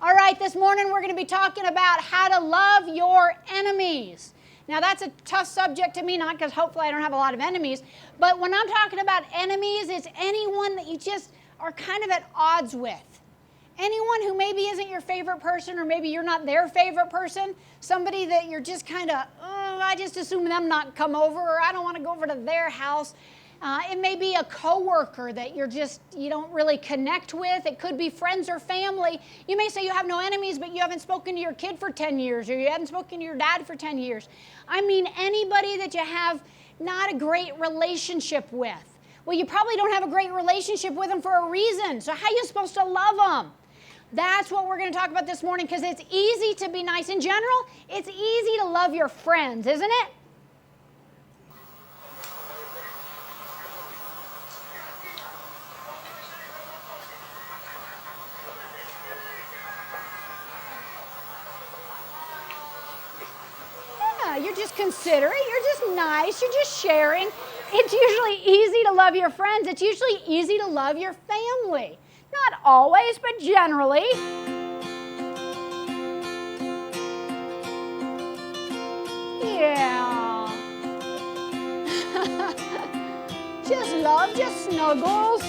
All right, this morning we're going to be talking about how to love your enemies. Now that's a tough subject to me, not because hopefully I don't have a lot of enemies, but when I'm talking about enemies, it's anyone that you just are kind of at odds with. Anyone who maybe isn't your favorite person, or maybe you're not their favorite person, somebody that you're just kind of, oh, I just assume them not come over, or I don't want to go over to their house. It may be a coworker that you don't really connect with. It could be friends or family. You may say you have no enemies, but you haven't spoken to your kid for 10 years, or you haven't spoken to your dad for 10 years. I mean, anybody that you have not a great relationship with. Well, you probably don't have a great relationship with them for a reason. So how are you supposed to love them? That's what we're going to talk about this morning, because it's easy to be nice. In general, it's easy to love your friends, isn't it? Yeah, you're just considerate. You're just nice. You're just sharing. It's usually easy to love your friends. It's usually easy to love your family. Not always, but generally. Yeah. Just love, just snuggles.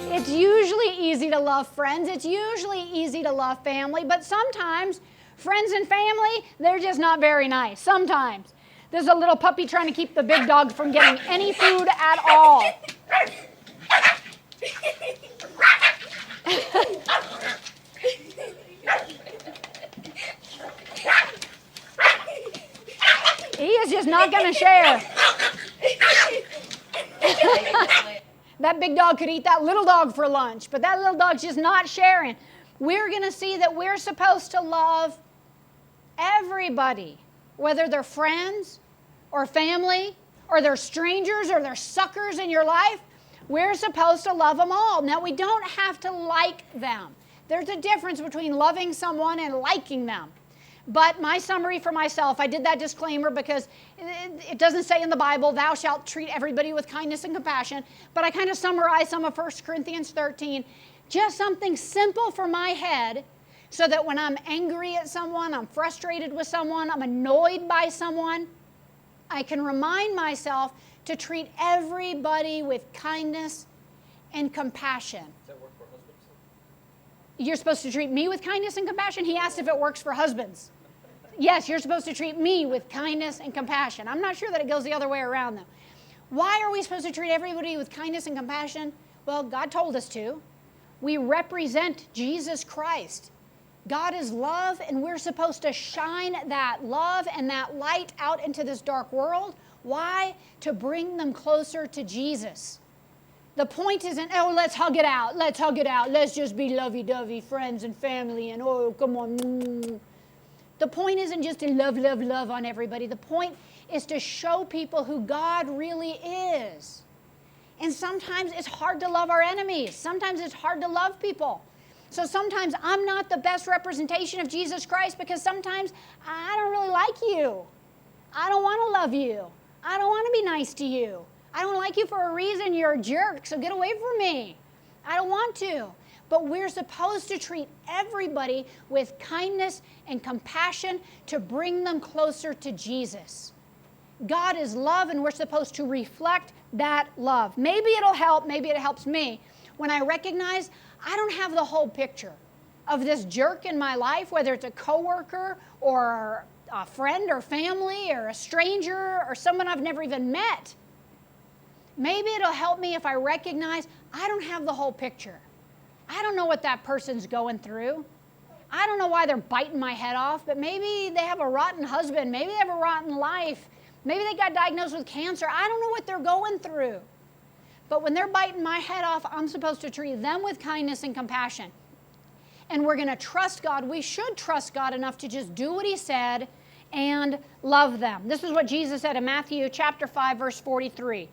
It's usually easy to love friends. It's usually easy to love family, but sometimes friends and family, they're just not very nice. Sometimes. There's a little puppy trying to keep the big dog from getting any food at all. He is just not going to share. That big dog could eat that little dog for lunch, but that little dog's just not sharing. We're going to see that we're supposed to love everybody, whether they're friends or family or they're strangers or they're suckers in your life. We're supposed to love them all. Now, we don't have to like them. There's a difference between loving someone and liking them. But my summary for myself, I did that disclaimer because it doesn't say in the Bible, thou shalt treat everybody with kindness and compassion. But I kind of summarized some of 1 Corinthians 13. Just something simple for my head, so that when I'm angry at someone, I'm frustrated with someone, I'm annoyed by someone, I can remind myself to treat everybody with kindness and compassion. Does that work for husbands? You're supposed to treat me with kindness and compassion? He asked if it works for husbands. Yes, you're supposed to treat me with kindness and compassion. I'm not sure that it goes the other way around, though. Why are we supposed to treat everybody with kindness and compassion? Well, God told us to. We represent Jesus Christ. God is love, and we're supposed to shine that love and that light out into this dark world. Why? To bring them closer to Jesus. The point isn't, oh, let's hug it out. Let's hug it out. Let's just be lovey-dovey friends and family, and oh, come on. The point isn't just to love, love, love on everybody. The point is to show people who God really is. And sometimes it's hard to love our enemies. Sometimes it's hard to love people. So sometimes I'm not the best representation of Jesus Christ, because sometimes I don't really like you. I don't want to love you. I don't want to be nice to you. I don't like you for a reason. You're a jerk, so get away from me. I don't want to. But we're supposed to treat everybody with kindness and compassion to bring them closer to Jesus. God is love, and we're supposed to reflect that love. Maybe it'll help, maybe it helps me, when I recognize I don't have the whole picture of this jerk in my life, whether it's a coworker or a friend or family or a stranger or someone I've never even met. Maybe it'll help me if I recognize I don't have the whole picture. I don't know what that person's going through. I don't know why they're biting my head off, but maybe they have a rotten husband. Maybe they have a rotten life. Maybe they got diagnosed with cancer. I don't know what they're going through. But when they're biting my head off, I'm supposed to treat them with kindness and compassion. And we're going to trust God. We should trust God enough to just do what He said and love them. This is what Jesus said in Matthew chapter 5, verse 43.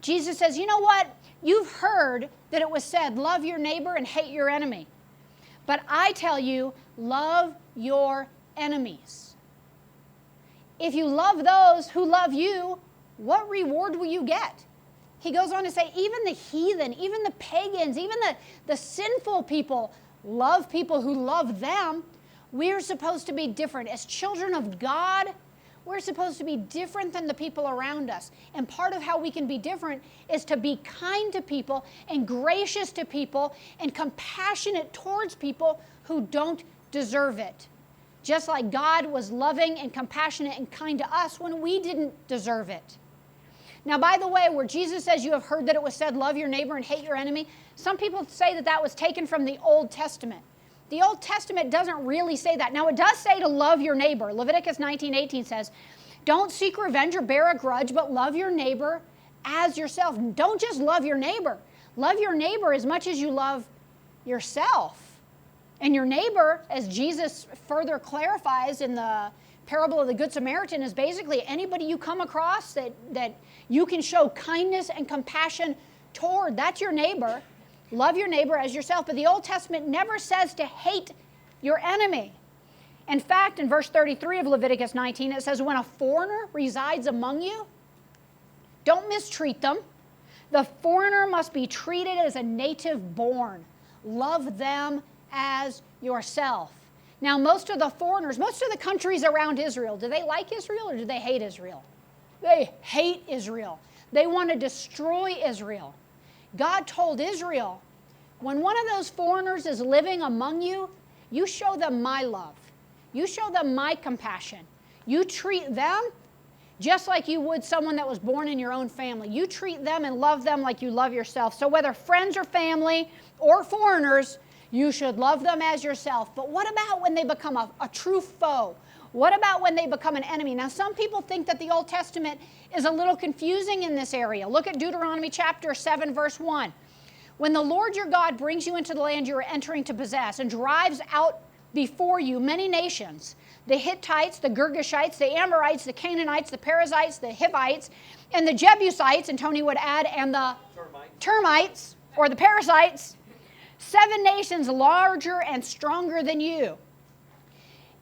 Jesus says, you know what? You've heard that it was said, love your neighbor and hate your enemy. But I tell you, love your enemies. If you love those who love you, what reward will you get? He goes on to say, even the heathen, even the pagans, even the sinful people love people who love them. We're supposed to be different. As children of God, we're supposed to be different than the people around us. And part of how we can be different is to be kind to people and gracious to people and compassionate towards people who don't deserve it. Just like God was loving and compassionate and kind to us when we didn't deserve it. Now, by the way, where Jesus says, you have heard that it was said, love your neighbor and hate your enemy, some people say that that was taken from the Old Testament. The Old Testament doesn't really say that. Now, it does say to love your neighbor. Leviticus 19:18 says, don't seek revenge or bear a grudge, but love your neighbor as yourself. Don't just love your neighbor. Love your neighbor as much as you love yourself. And your neighbor, as Jesus further clarifies in the parable of the Good Samaritan, is basically anybody you come across that you can show kindness and compassion toward. That's your neighbor. Love your neighbor as yourself. But the Old Testament never says to hate your enemy. In fact, in verse 33 of Leviticus 19, it says, when a foreigner resides among you, don't mistreat them. The foreigner must be treated as a native born. Love them as yourself. Now, most of the foreigners, most of the countries around Israel, do they like Israel or do they hate Israel? They hate Israel. They want to destroy Israel. God told Israel, when one of those foreigners is living among you, you show them my love. You show them my compassion. You treat them just like you would someone that was born in your own family. You treat them and love them like you love yourself. So whether friends or family or foreigners, you should love them as yourself. But what about when they become a true foe? What about when they become an enemy? Now, some people think that the Old Testament is a little confusing in this area. Look at Deuteronomy chapter 7, verse 1. When the Lord your God brings you into the land you are entering to possess and drives out before you many nations, the Hittites, the Girgashites, the Amorites, the Canaanites, the Perizzites, the Hivites, and the Jebusites, and Tony would add, and the termites or the Perizzites, 7 nations larger and stronger than you.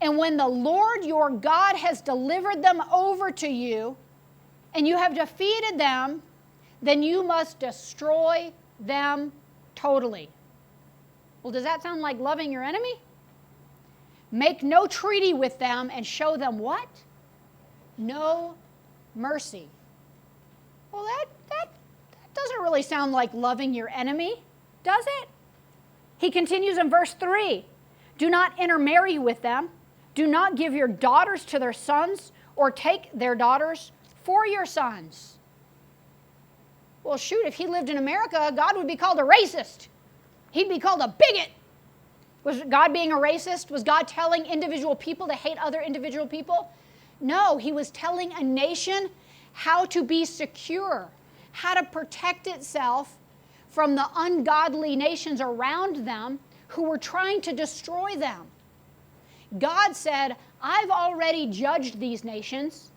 And when the Lord your God has delivered them over to you, and you have defeated them, then you must destroy them totally. Well, does that sound like loving your enemy? Make no treaty with them and show them what? No mercy. Well, that doesn't really sound like loving your enemy, does it? He continues in verse 3. Do not intermarry with them. Do not give your daughters to their sons or take their daughters for your sons. Well, shoot, if he lived in America, God would be called a racist. He'd be called a bigot. Was God being a racist? Was God telling individual people to hate other individual people? No, he was telling a nation how to be secure, how to protect itself from the ungodly nations around them who were trying to destroy them. God said, I've already judged these nations.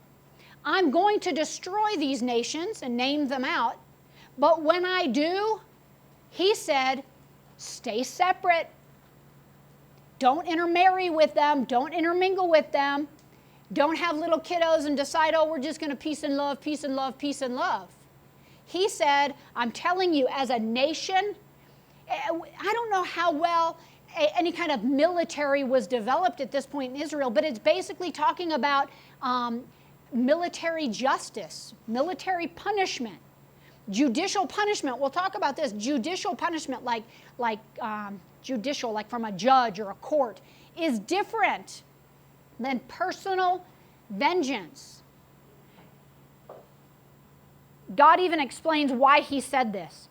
I'm going to destroy these nations and name them out. But when I do, he said, stay separate. Don't intermarry with them. Don't intermingle with them. Don't have little kiddos and decide, oh, we're just going to peace and love, peace and love, peace and love. He said, I'm telling you, as a nation, I don't know how well any kind of military was developed at this point in Israel, but it's basically talking about military justice, military punishment, judicial punishment. We'll talk about this. Judicial punishment, like from a judge or a court, is different than personal vengeance. God even explains why he said this.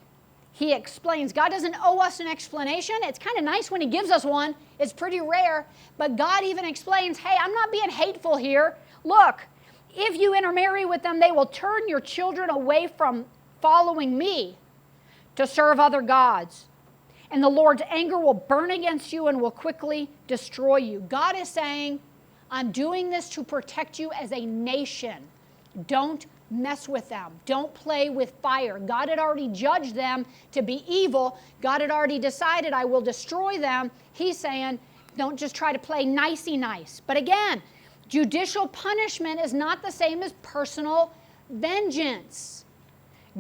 He explains. God doesn't owe us an explanation. It's kind of nice when he gives us one. It's pretty rare. But God even explains, hey, I'm not being hateful here. Look, if you intermarry with them, they will turn your children away from following me to serve other gods. And the Lord's anger will burn against you and will quickly destroy you. God is saying, I'm doing this to protect you as a nation. Don't mess with them. Don't play with fire. God had already judged them to be evil. God had already decided, I will destroy them. He's saying, don't just try to play nicey nice. But again, judicial punishment is not the same as personal vengeance.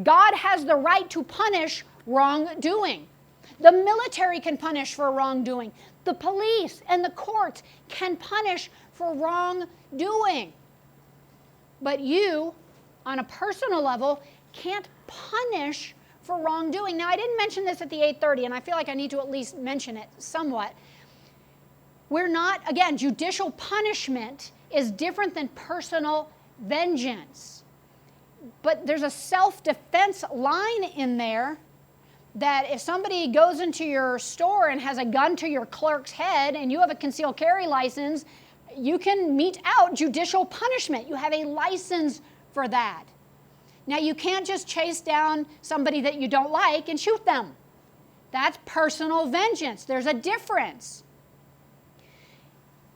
God has the right to punish wrongdoing. The military can punish for wrongdoing. The police and the courts can punish for wrongdoing. But you, on a personal level, can't punish for wrongdoing. Now, I didn't mention this at the 8:30, and I feel like I need to at least mention it somewhat. We're not, again, judicial punishment is different than personal vengeance. But there's a self-defense line in there that if somebody goes into your store and has a gun to your clerk's head and you have a concealed carry license, you can mete out judicial punishment. You have a license for that. Now, you can't just chase down somebody that you don't like and shoot them. That's personal vengeance. There's a difference.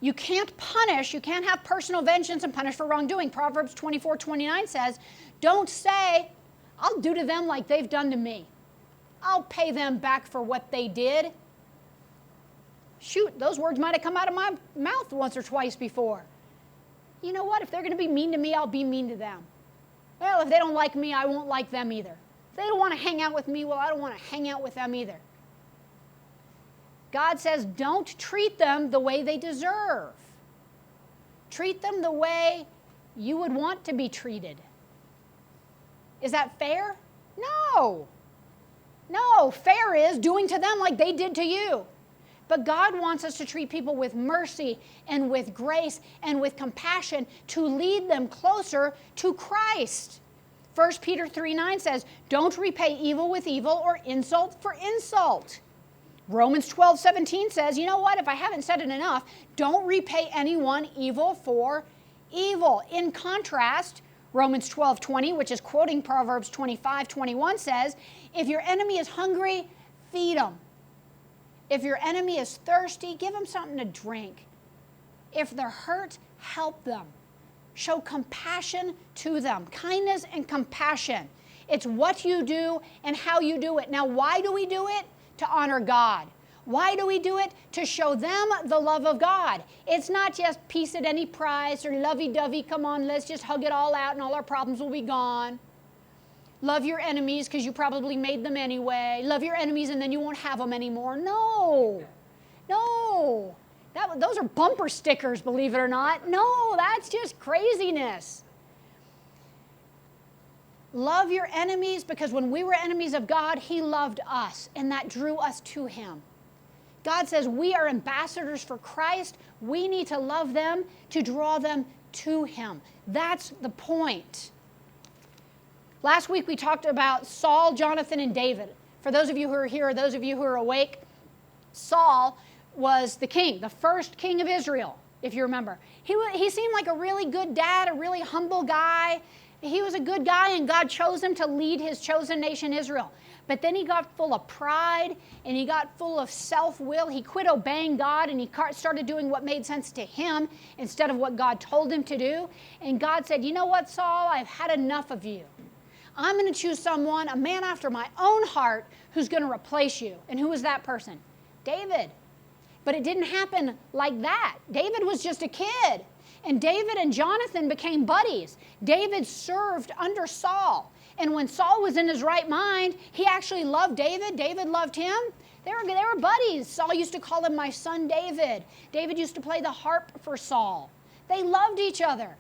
You can't punish, you can't have personal vengeance and punish for wrongdoing. Proverbs 24:29 says, don't say, I'll do to them like they've done to me. I'll pay them back for what they did. Shoot, those words might have come out of my mouth once or twice before. You know what? If they're going to be mean to me, I'll be mean to them. Well, if they don't like me, I won't like them either. If they don't want to hang out with me, well, I don't want to hang out with them either. God says, don't treat them the way they deserve. Treat them the way you would want to be treated. Is that fair? No. No, fair is doing to them like they did to you. But God wants us to treat people with mercy and with grace and with compassion to lead them closer to Christ. 1 Peter 3:9 says, don't repay evil with evil or insult for insult. Romans 12:17 says, you know what, if I haven't said it enough, don't repay anyone evil for evil. In contrast, Romans 12:20, which is quoting Proverbs 25:21, says, if your enemy is hungry, feed him. If your enemy is thirsty, give him something to drink. If they're hurt, help them. Show compassion to them. Kindness and compassion. It's what you do and how you do it. Now, why do we do it? To honor God. Why do we do it? To show them the love of God. It's not just peace at any price or lovey-dovey, come on, let's just hug it all out and all our problems will be gone. Love your enemies because you probably made them anyway. Love your enemies and then you won't have them anymore. No. No. Those are bumper stickers, believe it or not. No, that's just craziness. Love your enemies because when we were enemies of God, He loved us, and that drew us to Him. God says we are ambassadors for Christ. We need to love them to draw them to Him. That's the point. Last week we talked about Saul, Jonathan, and David. For those of you who are here, or those of you who are awake, Saul was the king, the first king of Israel, if you remember. He seemed like a really good dad, a really humble guy. He was a good guy, and God chose him to lead His chosen nation, Israel. But then he got full of pride, and he got full of self-will. He quit obeying God, and he started doing what made sense to him instead of what God told him to do. And God said, you know what, Saul, I've had enough of you. I'm going to choose someone, a man after my own heart, who's going to replace you. And who was that person? David. But it didn't happen like that. David was just a kid. And David and Jonathan became buddies. David served under Saul. And when Saul was in his right mind, he actually loved David. David loved him. They were buddies. Saul used to call him my son David. David used to play the harp for Saul. They loved each other.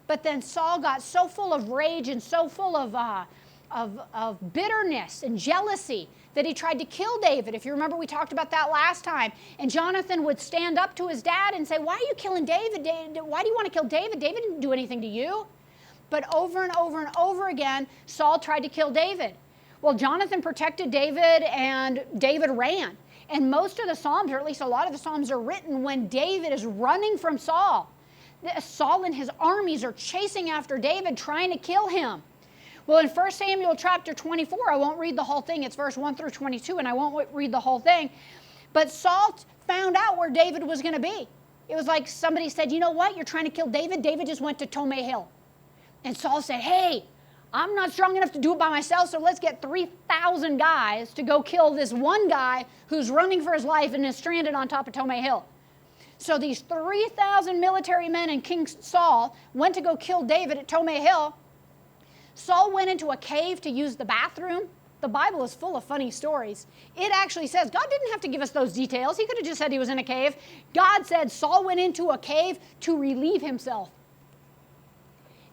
But then Saul got so full of rage and so full of bitterness and jealousy that he tried to kill David. If you remember, we talked about that last time. And Jonathan would stand up to his dad and say, why are you killing David? Why do you want to kill David? David didn't do anything to you. But over and over and over again, Saul tried to kill David. Well, Jonathan protected David, and David ran. And most of the Psalms, or at least a lot of the Psalms, are written when David is running from Saul. Saul and his armies are chasing after David, trying to kill him. Well, in 1 Samuel chapter 24, I won't read the whole thing. It's verse 1 through 22, and I won't read the whole thing. But Saul found out where David was going to be. It was like somebody said, you know what? You're trying to kill David. David just went to Tomei Hill. And Saul said, hey, I'm not strong enough to do it by myself, so let's get 3,000 guys to go kill this one guy who's running for his life and is stranded on top of Tomei Hill. So these 3,000 military men and King Saul went to go kill David at Tomei Hill. Saul went into a cave to use the bathroom. The Bible is full of funny stories. It actually says, God didn't have to give us those details. He could have just said he was in a cave. God said Saul went into a cave to relieve himself.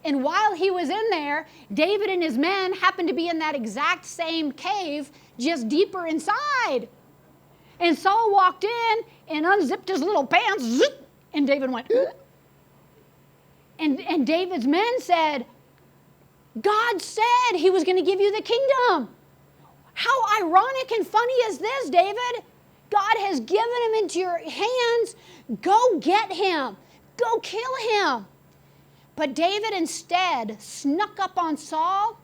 And while he was in there, David and his men happened to be in that exact same cave, just deeper inside. And Saul walked in and unzipped his little pants, zip, and David went, ugh. And David's men said, God said he was going to give you the kingdom. How ironic and funny is this, David? God has given him into your hands. Go get him. Go kill him. But David instead snuck up on Saul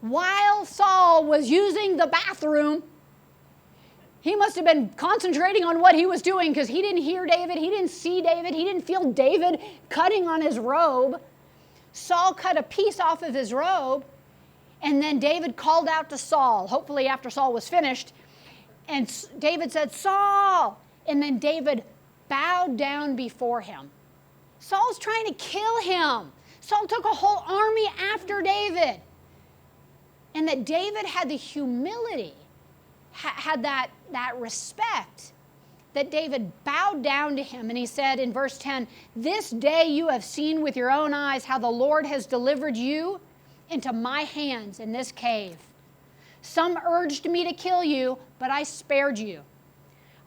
while Saul was using the bathroom. He must have been concentrating on what he was doing because he didn't hear David, he didn't see David, he didn't feel David cutting on his robe. Saul cut a piece off of his robe, and then David called out to Saul, hopefully after Saul was finished, and David said, Saul, and then David bowed down before him. Saul's trying to kill him. Saul took a whole army after David. And that David had the humility, had that respect, that David bowed down to him. And he said in verse 10, this day you have seen with your own eyes how the Lord has delivered you into my hands in this cave. Some urged me to kill you, but I spared you.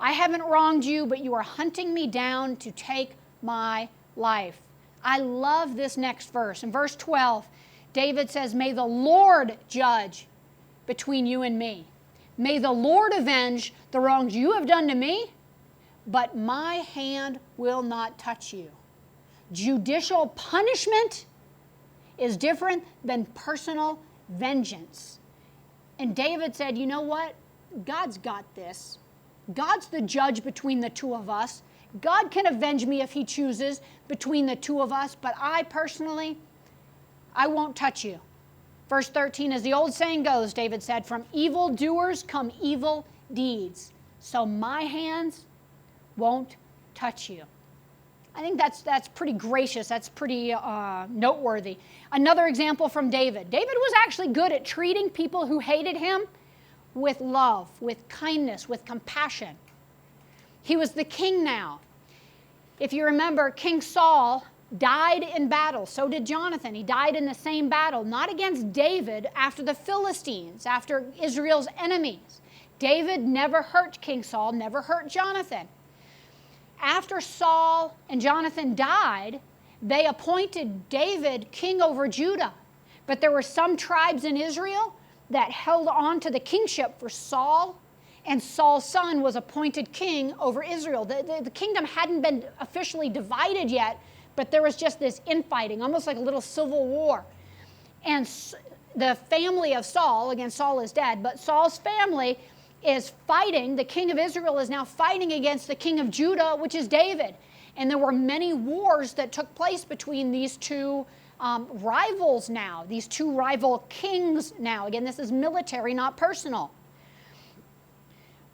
I haven't wronged you, but you are hunting me down to take my life. I love this next verse. In verse 12, David says, may the Lord judge between you and me. May the Lord avenge the wrongs you have done to me, but my hand will not touch you. Judicial punishment is different than personal vengeance. And David said, you know what? God's got this. God's the judge between the two of us. God can avenge me if he chooses between the two of us, but I personally, I won't touch you. Verse 13, as the old saying goes, David said, from evil doers come evil deeds. So my hands won't touch you. I think that's pretty gracious. That's pretty noteworthy. Another example from David. David was actually good at treating people who hated him with love, with kindness, with compassion. He was the king now. If you remember, King Saul died in battle. So did Jonathan. He died in the same battle, not against David, after the Philistines, after Israel's enemies. David never hurt King Saul, never hurt Jonathan. After Saul and Jonathan died, they appointed David king over Judah. But there were some tribes in Israel that held on to the kingship for Saul, and Saul's son was appointed king over Israel. The kingdom hadn't been officially divided yet, but there was just this infighting, almost like a little civil war. And the family of Saul, again, Saul is dead, but Saul's family is fighting. The king of Israel is now fighting against the king of Judah, which is David. And there were many wars that took place between these two rivals now, these two rival kings now. Again, this is military, not personal.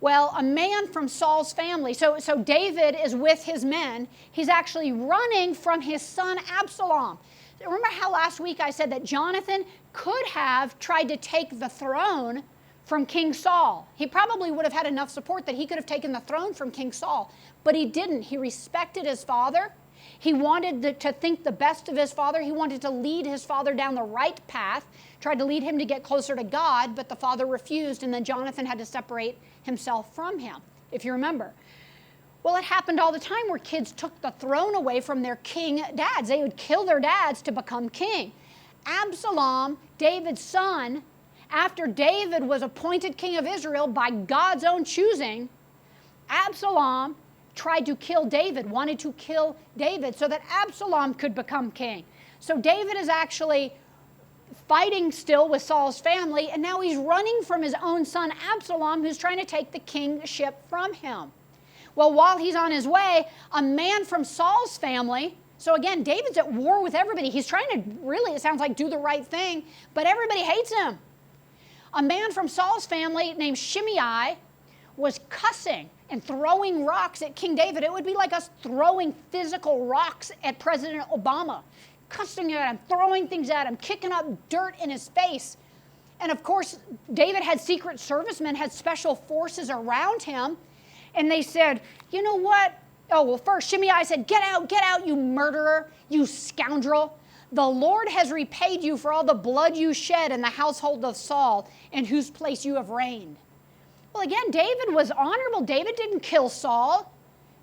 Well, a man from Saul's family, so David is with his men. He's actually running from his son Absalom. Remember how last week I said that Jonathan could have tried to take the throne from King Saul. He probably would have had enough support that he could have taken the throne from King Saul, but he didn't. He respected his father. He wanted to think the best of his father. He wanted to lead his father down the right path, tried to lead him to get closer to God, but the father refused, and then Jonathan had to separate himself from him, if you remember. Well, it happened all the time where kids took the throne away from their king dads. They would kill their dads to become king. Absalom, David's son, after David was appointed king of Israel by God's own choosing, Absalom tried to kill David, wanted to kill David so that Absalom could become king. So David is actually fighting still with Saul's family, and now he's running from his own son Absalom, who's trying to take the kingship from him. Well, while he's on his way, a man from Saul's family, so again, David's at war with everybody. He's trying to really, it sounds like, do the right thing, but everybody hates him. A man from Saul's family named Shimei was cussing and throwing rocks at King David. It would be like us throwing physical rocks at President Obama. cussing at him, throwing things at him, kicking up dirt in his face. And of course, David had secret servicemen, had special forces around him. And they said, you know what? Oh, well, first Shimei said, get out, you murderer, you scoundrel. The Lord has repaid you for all the blood you shed in the household of Saul, in whose place you have reigned. Well, again, David was honorable. David didn't kill Saul.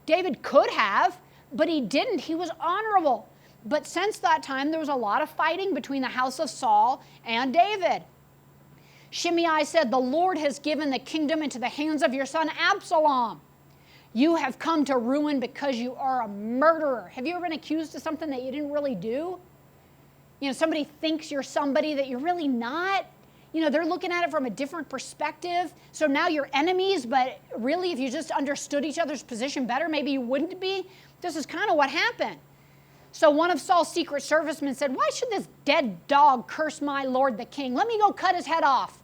David could have, but he didn't. He was honorable. But since that time, there was a lot of fighting between the house of Saul and David. Shimei said, the Lord has given the kingdom into the hands of your son Absalom. You have come to ruin because you are a murderer. Have you ever been accused of something that you didn't really do? You know, somebody thinks you're somebody that you're really not. You know, they're looking at it from a different perspective. So now you're enemies, but really if you just understood each other's position better, maybe you wouldn't be. This is kind of what happened. So one of Saul's secret servicemen said, why should this dead dog curse my lord the king? Let me go cut his head off.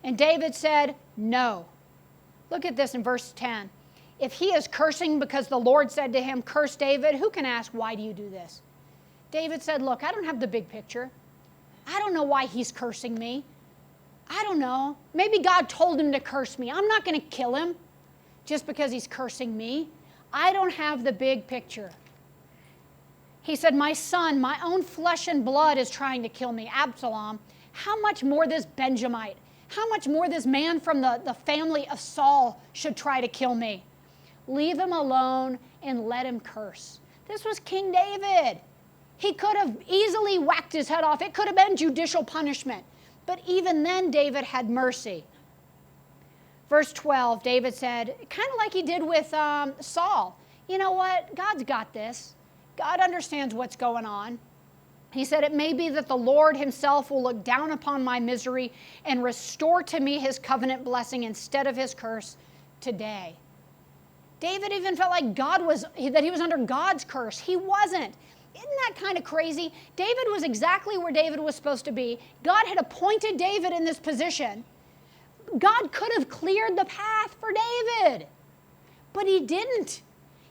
And David said, no. Look at this in verse 10. If he is cursing because the Lord said to him, curse David, who can ask, why do you do this? David said, look, I don't have the big picture. I don't know why he's cursing me. I don't know. Maybe God told him to curse me. I'm not going to kill him just because he's cursing me. I don't have the big picture. He said, my son, my own flesh and blood is trying to kill me, Absalom. How much more this Benjamite? How much more this man from the family of Saul should try to kill me? Leave him alone and let him curse. This was King David. He could have easily whacked his head off. It could have been judicial punishment. But even then, David had mercy. Verse 12, David said, kind of like he did with Saul, you know what? God's got this. God understands what's going on. He said, it may be that the Lord himself will look down upon my misery and restore to me his covenant blessing instead of his curse today. David even felt like that he was under God's curse. He wasn't. Isn't that kind of crazy? David was exactly where David was supposed to be. God had appointed David in this position. God could have cleared the path for David, but he didn't.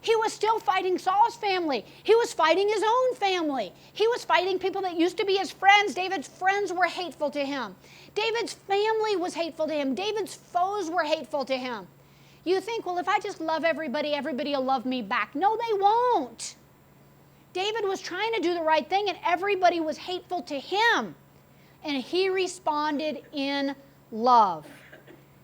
He was still fighting Saul's family. He was fighting his own family. He was fighting people that used to be his friends. David's friends were hateful to him. David's family was hateful to him. David's foes were hateful to him. You think, well, if I just love everybody, everybody will love me back. No, they won't. David was trying to do the right thing, and everybody was hateful to him. And he responded in love.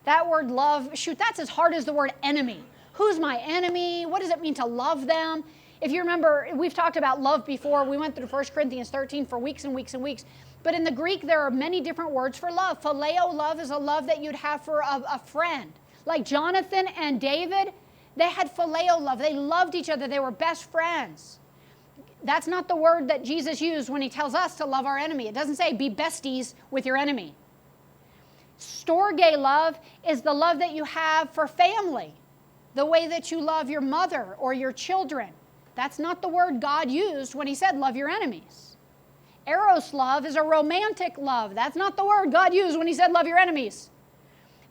That word love, shoot, that's as hard as the word enemy. Who's my enemy? What does it mean to love them? If you remember, we've talked about love before. We went through 1 Corinthians 13 for weeks and weeks and weeks. But in the Greek, there are many different words for love. Phileo love is a love that you'd have for a friend. Like Jonathan and David, they had phileo love. They loved each other. They were best friends. That's not the word that Jesus used when he tells us to love our enemy. It doesn't say be besties with your enemy. Storge love is the love that you have for family, the way that you love your mother or your children. That's not the word God used when he said love your enemies. Eros love is a romantic love. That's not the word God used when he said love your enemies.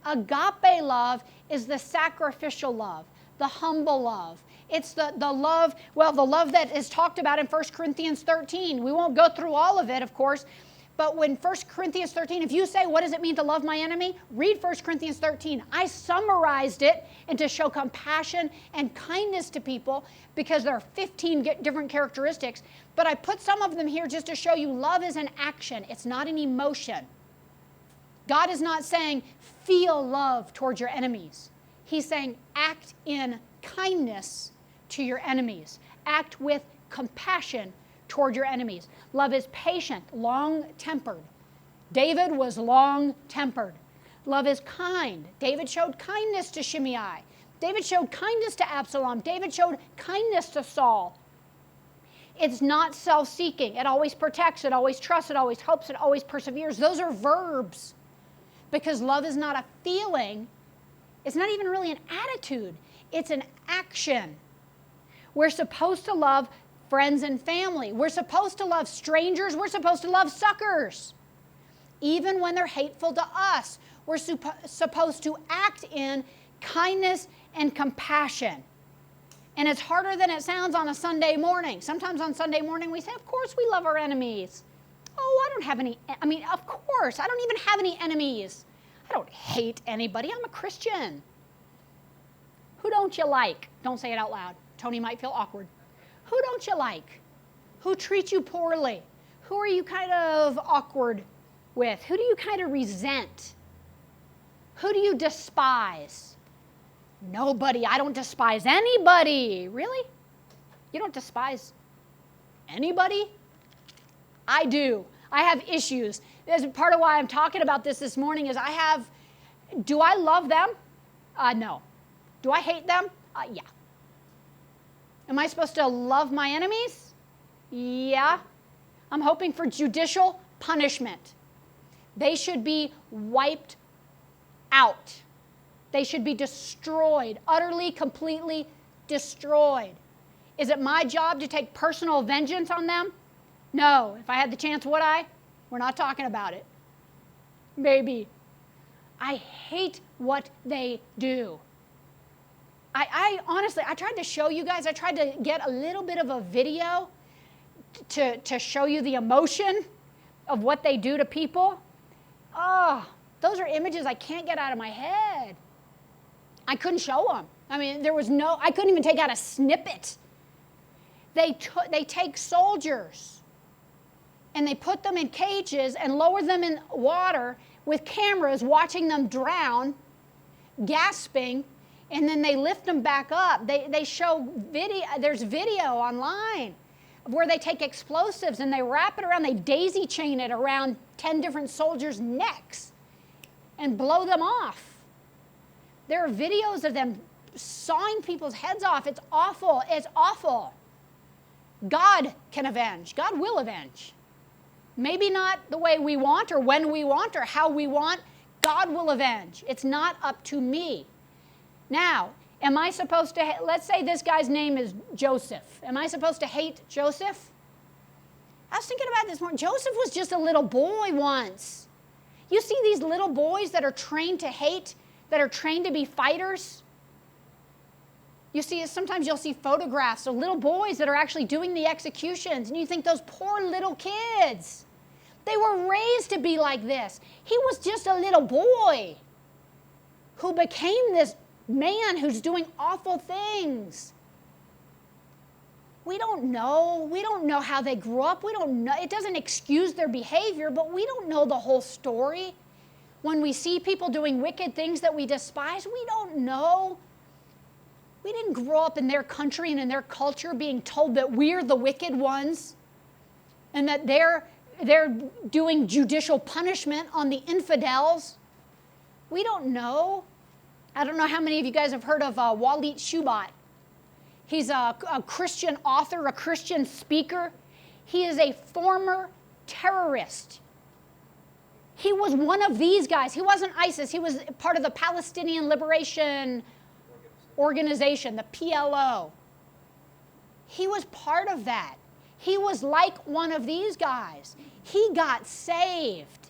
Agape love is the sacrificial love, the humble love. It's the love, well, the love that is talked about in 1 Corinthians 13. We won't go through all of it, of course, but when 1 Corinthians 13, if you say, what does it mean to love my enemy? Read 1 Corinthians 13. I summarized it and to show compassion and kindness to people because there are 15 different characteristics, but I put some of them here just to show you love is an action. It's not an emotion. God is not saying feel love towards your enemies. He's saying act in kindness to your enemies. Act with compassion toward your enemies. Love is patient, long-tempered. David was long-tempered. Love is kind. David showed kindness to Shimei. David showed kindness to Absalom. David showed kindness to Saul. It's not self-seeking. It always protects. It always trusts. It always hopes. It always perseveres. Those are verbs because love is not a feeling. It's not even really an attitude. It's an action. We're supposed to love friends and family. We're supposed to love strangers. We're supposed to love suckers. Even when they're hateful to us, we're supposed to act in kindness and compassion. And it's harder than it sounds on a Sunday morning. Sometimes on Sunday morning we say, of course we love our enemies. Oh, I don't have any, of course, I don't even have any enemies. I don't hate anybody. I'm a Christian. Who don't you like? Don't say it out loud. Tony might feel awkward. Who don't you like? Who treats you poorly? Who are you kind of awkward with? Who do you kind of resent? Who do you despise? Nobody. I don't despise anybody. Really? You don't despise anybody? I do. I have issues. That's part of why I'm talking about this morning is do I love them? No. Do I hate them? Yeah. Am I supposed to love my enemies? Yeah. I'm hoping for judicial punishment. They should be wiped out. They should be destroyed, utterly, completely destroyed. Is it my job to take personal vengeance on them? No. If I had the chance, would I? We're not talking about it. Maybe. I hate what they do. I honestly, I tried to show you guys, I tried to get a little bit of a video to show you the emotion of what they do to people. Oh, those are images I can't get out of my head. I couldn't show them. I couldn't even take out a snippet. They take soldiers and they put them in cages and lower them in water with cameras watching them drown, gasping, and then they lift them back up. They show video, there's video online where they take explosives and they wrap it around, they daisy chain it around 10 different soldiers' necks and blow them off. There are videos of them sawing people's heads off. It's awful. It's awful. God can avenge. God will avenge. Maybe not the way we want or when we want or how we want. God will avenge. It's not up to me. Now, am I supposed to, let's say this guy's name is Joseph. Am I supposed to hate Joseph? I was thinking about this morning. Joseph was just a little boy once. You see these little boys that are trained to hate, that are trained to be fighters? You see, sometimes you'll see photographs of little boys that are actually doing the executions, and you think those poor little kids, they were raised to be like this. He was just a little boy who became this man who's doing awful things. We don't know. We don't know how they grew up. We don't know. It doesn't excuse their behavior, but we don't know the whole story. When we see people doing wicked things that we despise, we don't know. We didn't grow up in their country and in their culture being told that we're the wicked ones and that they're doing judicial punishment on the infidels. We don't know. I don't know how many of you guys have heard of Walid Shoebat. He's a Christian author, a Christian speaker. He is a former terrorist. He was one of these guys. He wasn't ISIS. He was part of the Palestinian Liberation Organization, the PLO. He was part of that. He was like one of these guys. He got saved.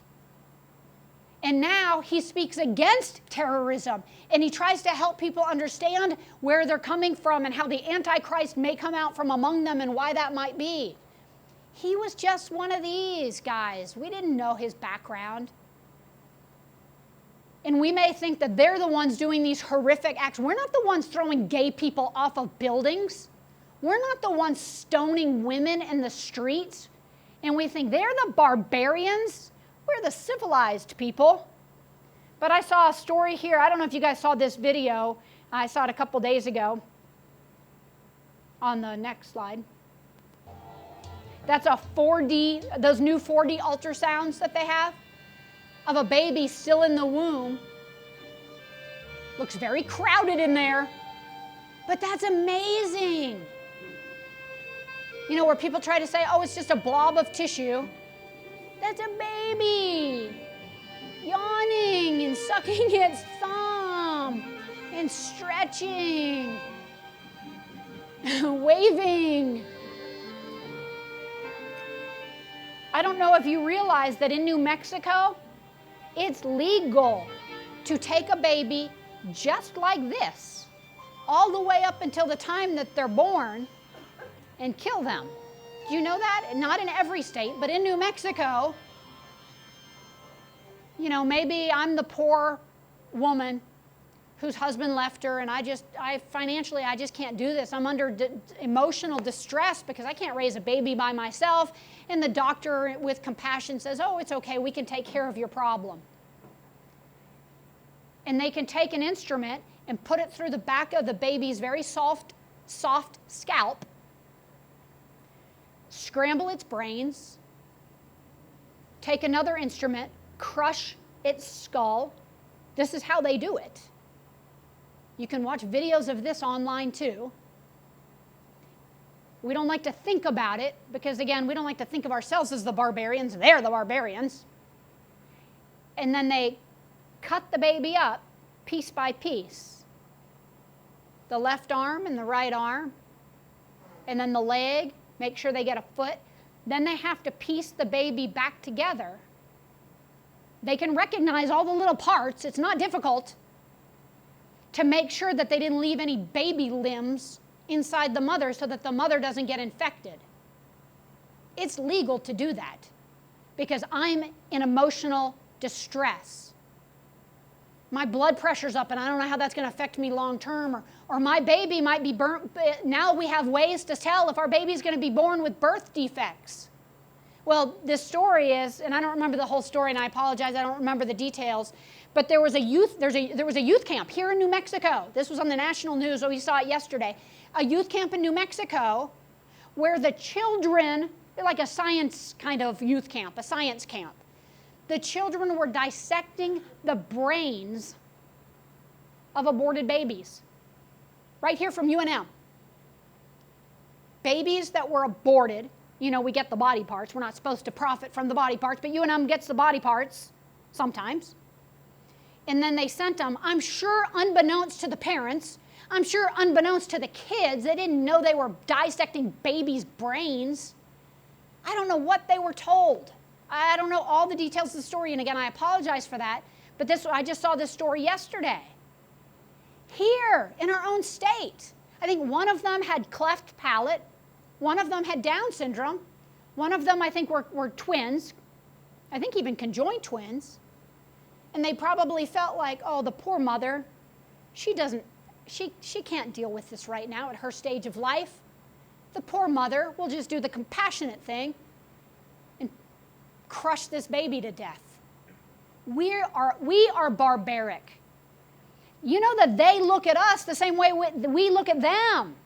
And now he speaks against terrorism, and he tries to help people understand where they're coming from and how the Antichrist may come out from among them and why that might be. He was just one of these guys. We didn't know his background. And we may think that they're the ones doing these horrific acts. We're not the ones throwing gay people off of buildings. We're not the ones stoning women in the streets. And we think they're the barbarians. We're the civilized people. But I saw a story here. I don't know if you guys saw this video. I saw it a couple days ago. On the next slide. That's a 4D, those new 4D ultrasounds that they have of a baby still in the womb. Looks very crowded in there. But that's amazing. You know, where people try to say, oh, it's just a blob of tissue. That's a baby yawning and sucking its thumb and stretching, waving. I don't know if you realize that in New Mexico, it's legal to take a baby just like this, all the way up until the time that they're born and kill them. Do you know that? Not in every state, but in New Mexico, maybe I'm the poor woman whose husband left her, and financially, I just can't do this. I'm under emotional distress because I can't raise a baby by myself, and the doctor with compassion says, oh, it's okay, we can take care of your problem. And they can take an instrument and put it through the back of the baby's very soft scalp, scramble its brains, take another instrument, crush its skull. This is how they do it. You can watch videos of this online too. We don't like to think about it because, again, we don't like to think of ourselves as the barbarians. They're the barbarians. And then they cut the baby up piece by piece. The left arm and the right arm, and then the leg, make sure they get a foot. Then they have to piece the baby back together. They can recognize all the little parts. It's not difficult to make sure that they didn't leave any baby limbs inside the mother so that the mother doesn't get infected. It's legal to do that because I'm in emotional distress. My blood pressure's up and I don't know how that's going to affect me long term, or my baby might be burnt. Now we have ways to tell if our baby's going to be born with birth defects. Well, this story is, and I don't remember the whole story, and I apologize, I don't remember the details, but there was a youth camp here in New Mexico. This was on the national news, we saw it yesterday. A youth camp in New Mexico where the children, like a science kind of youth camp, a science camp. The children were dissecting the brains of aborted babies. Right here from UNM. Babies that were aborted. We get the body parts. We're not supposed to profit from the body parts, but UNM gets the body parts sometimes. And then they sent them, I'm sure unbeknownst to the parents, I'm sure unbeknownst to the kids, they didn't know they were dissecting babies' brains. I don't know what they were told. I don't know all the details of the story, and again, I apologize for that, but I just saw this story yesterday. Here, in our own state, I think one of them had cleft palate, one of them had Down syndrome, one of them I think were twins, I think even conjoined twins, and they probably felt like, oh, the poor mother, she can't deal with this right now at her stage of life. The poor mother will just do the compassionate thing and crush this baby to death. We are barbaric. You know that they look at us the same way we look at them.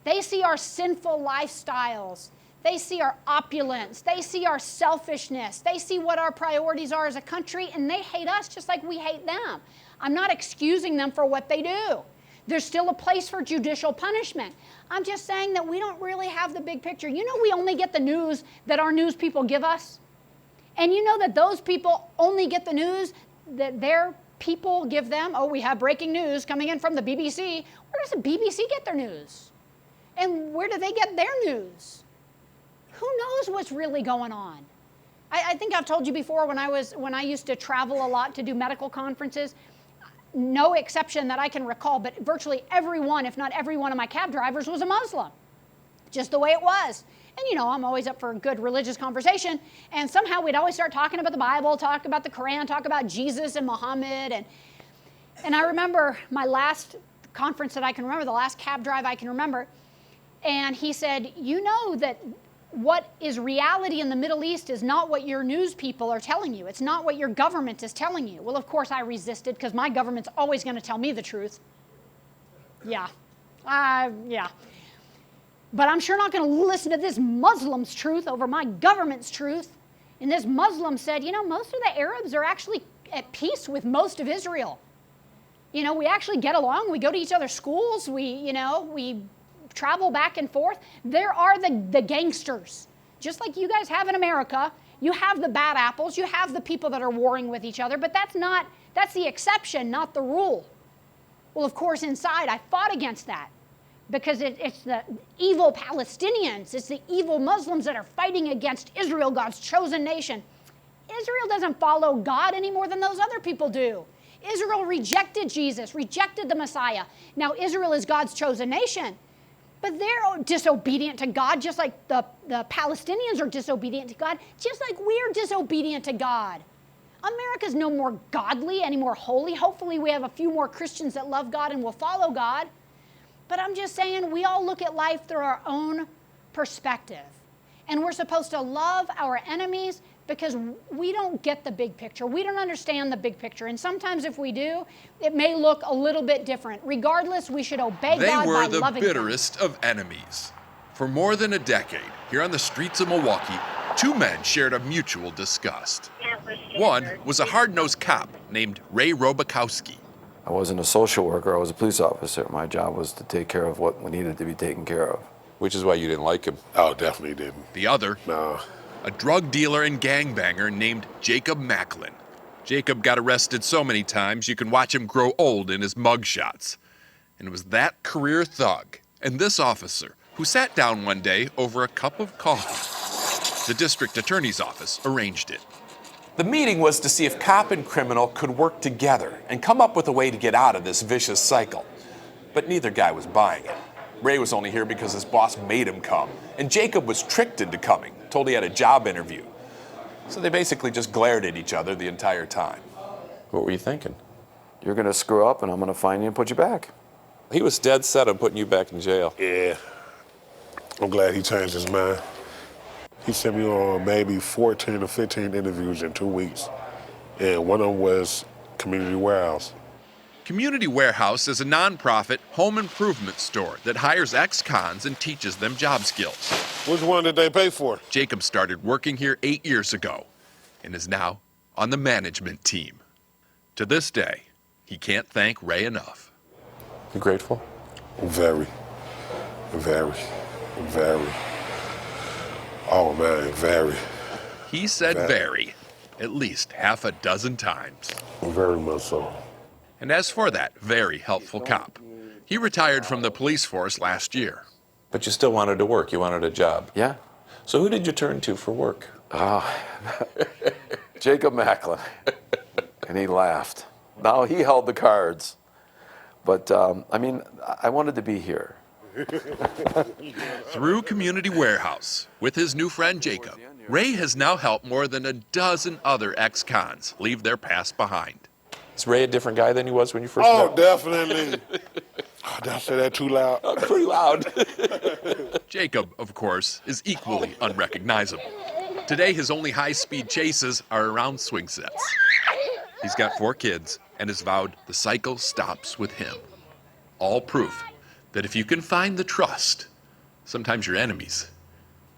They see our sinful lifestyles. They see our opulence. They see our selfishness. They see what our priorities are as a country, and they hate us just like we hate them. I'm not excusing them for what they do. There's still a place for judicial punishment. I'm just saying that we don't really have the big picture. We only get the news that our news people give us. And you know that those people only get the news that their people give them. Oh, we have breaking news coming in from the BBC. Where does the BBC get their news? And where do they get their news? Who knows what's really going on? I think I've told you before when I used to travel a lot to do medical conferences, no exception that I can recall, but virtually every one, if not every one of my cab drivers was a Muslim. Just the way it was. And I'm always up for a good religious conversation, and somehow we'd always start talking about the Bible, talk about the Quran, talk about Jesus and Muhammad, and I remember my last conference that I can remember, the last cab drive I can remember, and he said, you know that what is reality in the Middle East is not what your news people are telling you. It's not what your government is telling you. Well, of course I resisted because my government's always going to tell me the truth. Yeah. But I'm sure not going to listen to this Muslim's truth over my government's truth. And this Muslim said, most of the Arabs are actually at peace with most of Israel. We actually get along. We go to each other's schools. We travel back and forth. There are the gangsters. Just like you guys have in America, you have the bad apples. You have the people that are warring with each other. But that's the exception, not the rule. Well, of course, inside, I fought against that. Because it's the evil Palestinians, it's the evil Muslims that are fighting against Israel, God's chosen nation. Israel doesn't follow God any more than those other people do. Israel rejected Jesus, rejected the Messiah. Now, Israel is God's chosen nation, but they're disobedient to God, just like the Palestinians are disobedient to God, just like we're disobedient to God. America's no more godly, any more holy. Hopefully we have a few more Christians that love God and will follow God. But I'm just saying, we all look at life through our own perspective. And we're supposed to love our enemies because we don't get the big picture. We don't understand the big picture. And sometimes if we do, it may look a little bit different. Regardless, we should obey God by loving them. They were the bitterest of enemies. For more than a decade, here on the streets of Milwaukee, two men shared a mutual disgust. One was a hard-nosed cop named Ray Robakowski. I wasn't a social worker, I was a police officer. My job was to take care of what needed to be taken care of. Which is why you didn't like him. Oh, definitely didn't. The other, No. a drug dealer and gangbanger named Jacob Macklin. Jacob got arrested so many times you can watch him grow old in his mugshots. And it was that career thug and this officer who sat down one day over a cup of coffee. The district attorney's office arranged it. The meeting was to see if cop and criminal could work together and come up with a way to get out of this vicious cycle. But neither guy was buying it. Ray was only here because his boss made him come, and Jacob was tricked into coming, told he had a job interview. So they basically just glared at each other the entire time. What were you thinking? You're gonna screw up and I'm gonna find you and put you back. He was dead set on putting you back in jail. Yeah. I'm glad he changed his mind. He sent me on maybe 14 or 15 interviews in 2 weeks. And one of them was Community Warehouse. Community Warehouse is a nonprofit home improvement store that hires ex-cons and teaches them job skills. Which one did they pay for? Jacob started working here 8 years ago and is now on the management team. To this day, he can't thank Ray enough. You grateful? Very. Oh man, very. He said very, at least half a dozen times. Very much so. And as for that very helpful cop, he retired from the police force last year. But you still wanted to work. You wanted a job. Yeah? So who did you turn to for work? Jacob Macklin. And he laughed. Now he held the cards. But, I wanted to be here. Through Community Warehouse, with his new friend Jacob, Ray has now helped more than a dozen other ex-cons leave their past behind. Is Ray a different guy than he was when you first Oh, met? definitely. Oh, did I say that too loud? Pretty loud. Jacob, of course, is equally unrecognizable. Today, his only high-speed chases are around swing sets. He's got 4 kids and has vowed the cycle stops with him. All proof that if you can find the trust, sometimes your enemies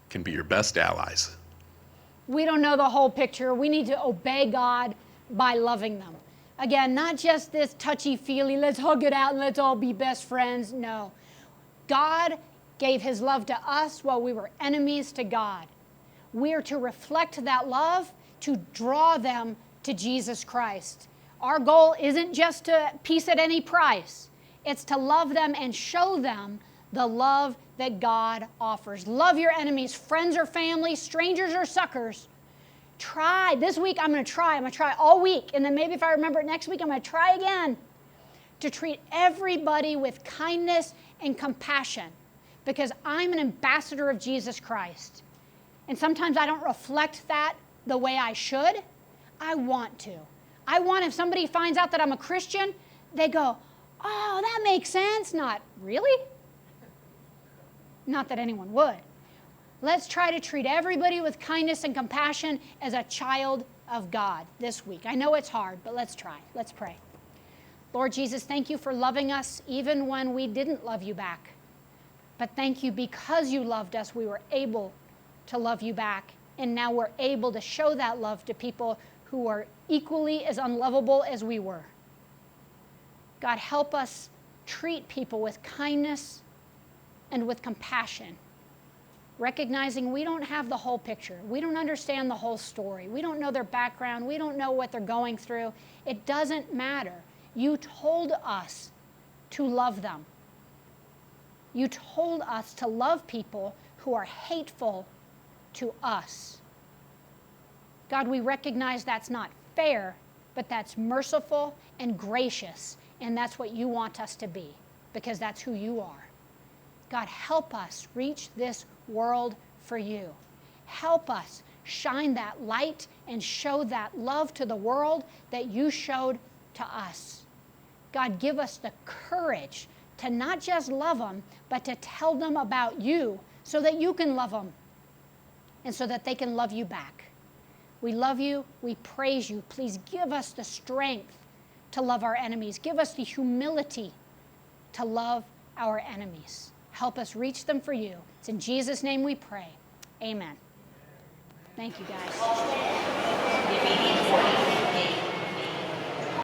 can be your best allies. We don't know the whole picture. We need to obey God by loving them. Again, not just this touchy-feely, let's hug it out and let's all be best friends. No. God gave his love to us while we were enemies to God. We are to reflect that love to draw them to Jesus Christ. Our goal isn't just to peace at any price. It's to love them and show them the love that God offers. Love your enemies, friends or family, strangers or suckers. Try. This week I'm going to try. I'm going to try all week. And then maybe if I remember it next week, I'm going to try again to treat everybody with kindness and compassion because I'm an ambassador of Jesus Christ. And sometimes I don't reflect that the way I should. I want to. I want if somebody finds out that I'm a Christian, they go, oh, that makes sense. Not really? Not that anyone would. Let's try to treat everybody with kindness and compassion as a child of God this week. I know it's hard, but let's try. Let's pray. Lord Jesus, thank you for loving us even when we didn't love you back. But thank you because you loved us, we were able to love you back. And now we're able to show that love to people who are equally as unlovable as we were. God, help us treat people with kindness and with compassion, recognizing we don't have the whole picture. We don't understand the whole story. We don't know their background. We don't know what they're going through. It doesn't matter. You told us to love them. You told us to love people who are hateful to us. God, we recognize that's not fair, but that's merciful and gracious, and that's what you want us to be, because that's who you are. God, help us reach this world for you. Help us shine that light and show that love to the world that you showed to us. God, give us the courage to not just love them, but to tell them about you so that you can love them and so that they can love you back. We love you. We praise you. Please give us the strength to love our enemies. Give us the humility to love our enemies. Help us reach them for you. It's in Jesus' name we pray. Amen. Thank you, guys.